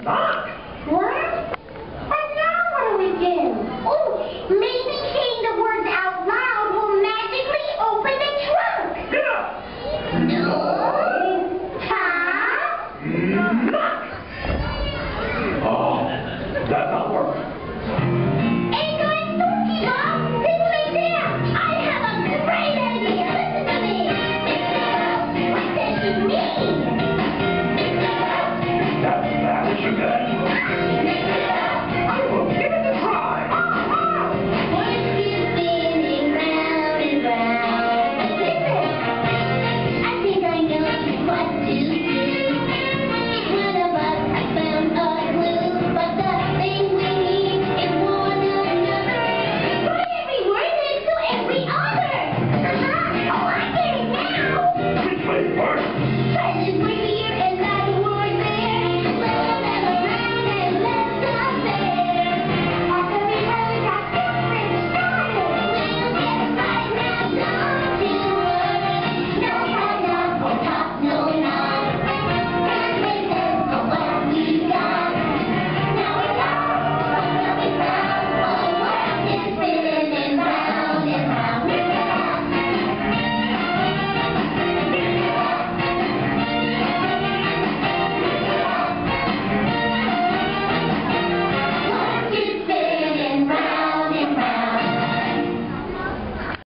Lock. What? And now what do we do? Oh, maybe saying the words out loud will magically open the trunk. Yeah. No. Top. Lock. Oh, that's not working. Eso es Turkey, Mom. Tengo una idea. I have a great idea. Listen to me. What does it mean? That's sugar.